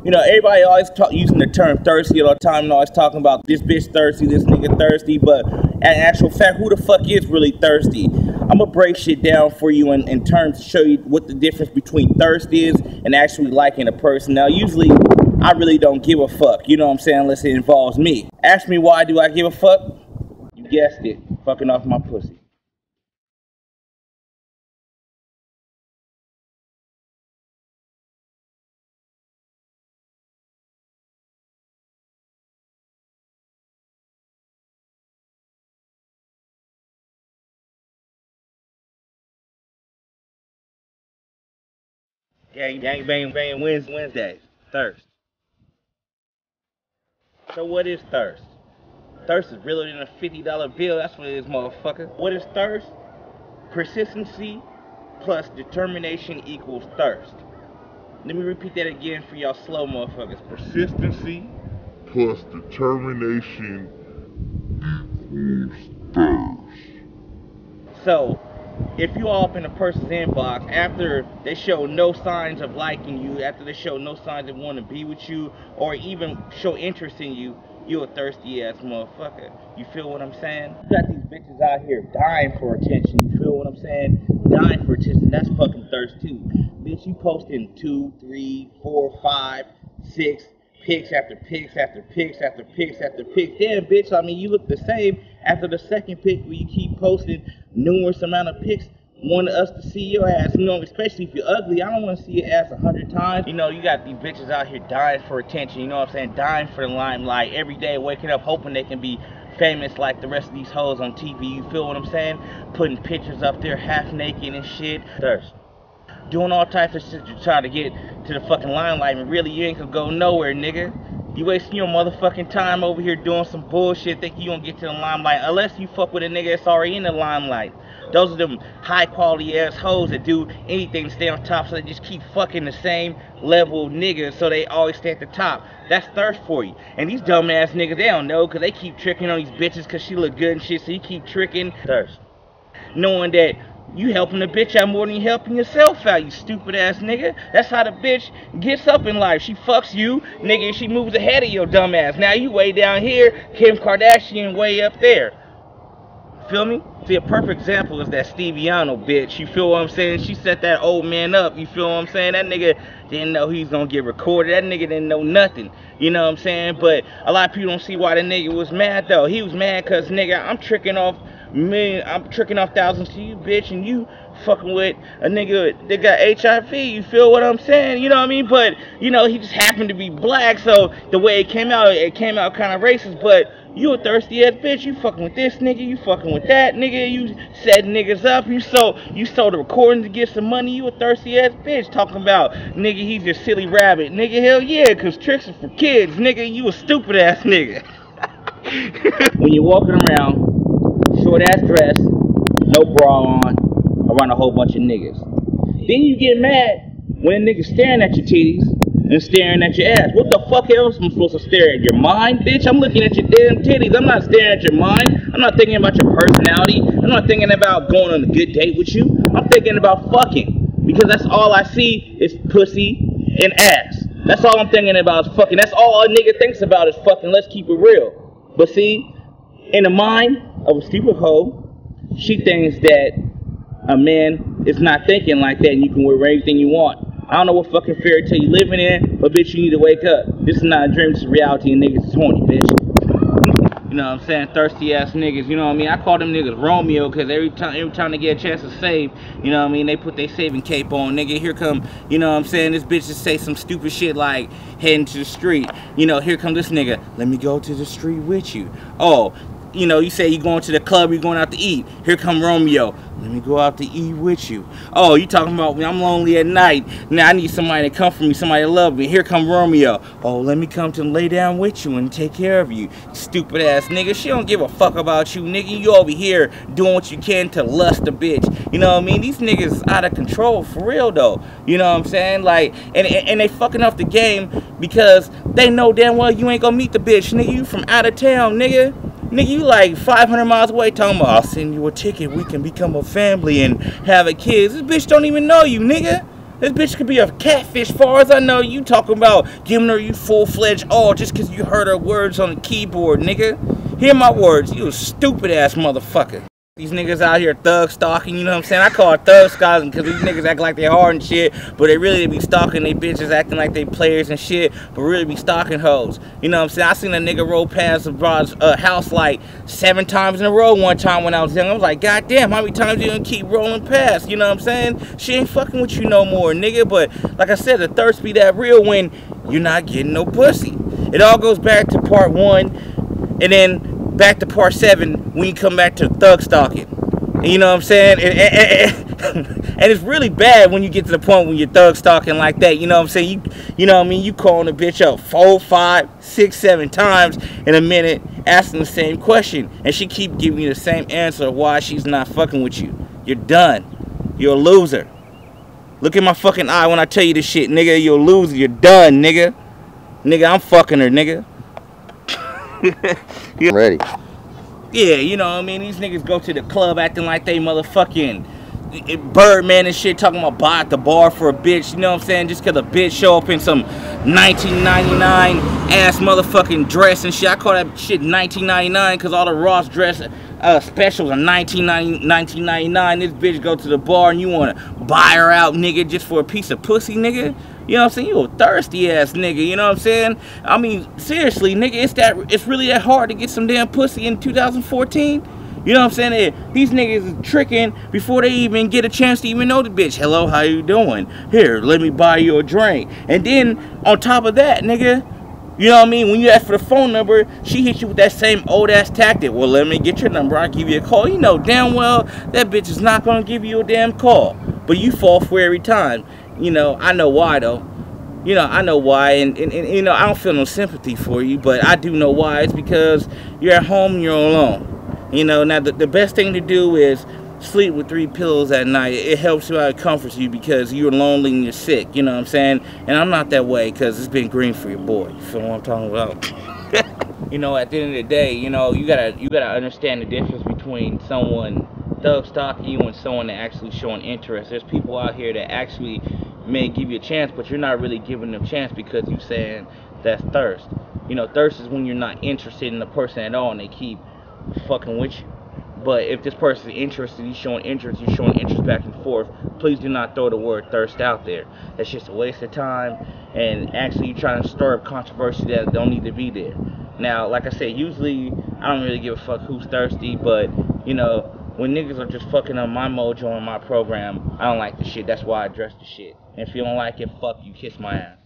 You know, everybody always using the term thirsty all the time and always talking about this bitch thirsty, this nigga thirsty, but in actual fact, who the fuck is really thirsty? I'm gonna break shit down for you in terms to show you what the difference between thirst is and actually liking a person. Now, usually, I really don't give a fuck, you know what I'm saying, unless it involves me. Ask me why do I give a fuck? You guessed it, fucking off my pussy. Gang bang Wednesdays. Thirst. So what is thirst? Thirst is realer than a $50 bill. That's what it is, motherfucker. What is thirst? Persistency plus determination equals thirst. Let me repeat that again for y'all slow motherfuckers. Persistency plus determination equals thirst. So, if you all up in a person's inbox after they show no signs of liking you, after they show no signs of wanting to be with you, or even show interest in you, you a thirsty ass motherfucker. You feel what I'm saying? You got these bitches out here dying for attention. You feel what I'm saying? Dying for attention. That's fucking thirst too. Bitch, you posting 2, 3, 4, 5, 6 pics after pics after pics after pics after pics. Damn, bitch, I mean, you look the same after the second pic where you keep posting numerous amount of pics wanting us to see your ass, you know, especially if you're ugly. I don't want to see your ass 100 times. You know, you got these bitches out here dying for attention, you know what I'm saying, dying for the limelight, every day waking up hoping they can be famous like the rest of these hoes on TV, you feel what I'm saying, putting pictures up there half naked and shit. Thirst. Doing all types of shit to try to get to the fucking limelight, and really you ain't gonna go nowhere, nigga. You wasting your motherfucking time over here doing some bullshit, think you gonna get to the limelight, unless you fuck with a nigga that's already in the limelight. Those are them high quality ass hoes that do anything to stay on top, so they just keep fucking the same level of niggas so they always stay at the top. That's thirst for you. And these dumb ass niggas, they don't know, cause they keep tricking on these bitches cause she look good and shit, so you keep tricking. Thirst. Knowing that you helping the bitch out more than you helping yourself out, you stupid ass nigga. That's how the bitch gets up in life. She fucks you, nigga, and she moves ahead of your dumb ass. Now you way down here, Kim Kardashian way up there. Feel me? See, a perfect example is that Steviano bitch. You feel what I'm saying? She set that old man up. You feel what I'm saying? That nigga didn't know he was gonna get recorded. That nigga didn't know nothing. You know what I'm saying? But a lot of people don't see why the nigga was mad though. He was mad cause nigga, I'm tricking off thousands to you, bitch, and you fucking with a nigga that got HIV. You feel what I'm saying? You know what I mean? But you know, he just happened to be black, so the way it came out kind of racist. But you a thirsty ass bitch. You fucking with this nigga. You fucking with that nigga. You set niggas up. You sold the recording to get some money. You a thirsty ass bitch. Talking about nigga, he's just silly rabbit. Nigga, hell yeah, cause tricks are for kids. Nigga, you a stupid ass nigga. When you're walking around, short ass dress, no bra on, around a whole bunch of niggas. Then you get mad when a nigga staring at your titties and staring at your ass. What the fuck else am I supposed to stare at? Your mind, bitch? I'm looking at your damn titties. I'm not staring at your mind. I'm not thinking about your personality. I'm not thinking about going on a good date with you. I'm thinking about fucking. Because that's all I see is pussy and ass. That's all I'm thinking about is fucking. That's all a nigga thinks about is fucking. Let's keep it real. But see, in the mind of a stupid hoe, she thinks that a man is not thinking like that and you can wear anything you want. I don't know what fucking fairy tale you living in, but bitch, you need to wake up. This is not a dream, this is reality, and niggas is horny, bitch. You know what I'm saying? Thirsty ass niggas, you know what I mean? I call them niggas Romeo, because every time they get a chance to save, you know what I mean, they put their saving cape on. Nigga, here come, you know what I'm saying, this bitch just say some stupid shit like heading to the street. You know, here come this nigga, let me go to the street with you. Oh, you know, you say you going to the club, you going out to eat. Here come Romeo. Let me go out to eat with you. Oh, you talking about I'm lonely at night. Now I need somebody to come for me, somebody to love me. Here come Romeo. Oh, let me come to lay down with you and take care of you. Stupid ass nigga. She don't give a fuck about you, nigga. You over here doing what you can to lust a bitch. You know what I mean? These niggas is out of control for real though. You know what I'm saying? Like, and they fucking up the game because they know damn well you ain't gonna meet the bitch, nigga. You from out of town, nigga. Nigga, you like 500 miles away talking about, I'll send you a ticket, we can become a family and have a kid. This bitch don't even know you, nigga. This bitch could be a catfish far as I know. You talking about giving her you full-fledged all just because you heard her words on the keyboard, nigga. Hear my words, you a stupid-ass motherfucker. These niggas out here thug stalking, you know what I'm saying? I call it thug stalking because these niggas act like they hard and shit, but they really be stalking they bitches, acting like they players and shit, but really be stalking hoes. You know what I'm saying? I seen a nigga roll past a broad's house like 7 times in a row one time when I was young. I was like, God damn, how many times you gonna keep rolling past? You know what I'm saying? She ain't fucking with you no more, nigga. But like I said, the thirst be that real when you're not getting no pussy. It all goes back to part 1, and then back to part 7 when you come back to thug stalking. And you know what I'm saying? And it's really bad when you get to the point when you're thug stalking like that. You know what I'm saying? You know what I mean? You calling a bitch up 4, 5, 6, 7 times in a minute, asking the same question, and she keep giving you the same answer of why she's not fucking with you. You're done. You're a loser. Look in my fucking eye when I tell you this shit, nigga. You're a loser. You're done, nigga. Nigga, I'm fucking her, nigga. I'm ready. Yeah, you know what I mean? These niggas go to the club acting like they motherfucking Birdman and shit, talking about buy at the bar for a bitch, you know what I'm saying? Just because a bitch show up in some 1999 ass motherfucking dress and shit. I call that shit 1999 because all the Ross dress specials are 1999. This bitch go to the bar and you want to buy her out, nigga, just for a piece of pussy, nigga. You know what I'm saying? You a thirsty ass nigga, you know what I'm saying? I mean, seriously, nigga, it's really that hard to get some damn pussy in 2014? You know what I'm saying? These niggas is tricking before they even get a chance to even know the bitch. Hello, how you doing? Here, let me buy you a drink. And then, on top of that, nigga, you know what I mean? When you ask for the phone number, she hits you with that same old-ass tactic. Well, let me get your number. I'll give you a call. You know damn well that bitch is not going to give you a damn call. But you fall for it every time. You know, I know why, though. You know, I know why. And you know, I don't feel no sympathy for you. But I do know why. It's because you're at home and you're alone. You know, now the best thing to do is sleep with 3 pillows at night. It helps you out, it comforts you because you're lonely and you're sick, you know what I'm saying? And I'm not that way because it's been green for your boy. You feel what I'm talking about? You know, at the end of the day, you know, you gotta understand the difference between someone thug stalking you and someone that actually showing interest. There's people out here that actually may give you a chance, but you're not really giving them a chance because you're saying that's thirst. You know, thirst is when you're not interested in the person at all and they keep fucking with you. But if this person is interested, you're showing interest back and forth, please do not throw the word thirst out there. That's just a waste of time, and actually you're trying to stir up controversy that don't need to be there. Now, like I said, usually I don't really give a fuck who's thirsty, but you know, when niggas are just fucking up my mojo on my program, I don't like the shit. That's why I address the shit. And if you don't like it, fuck you, kiss my ass.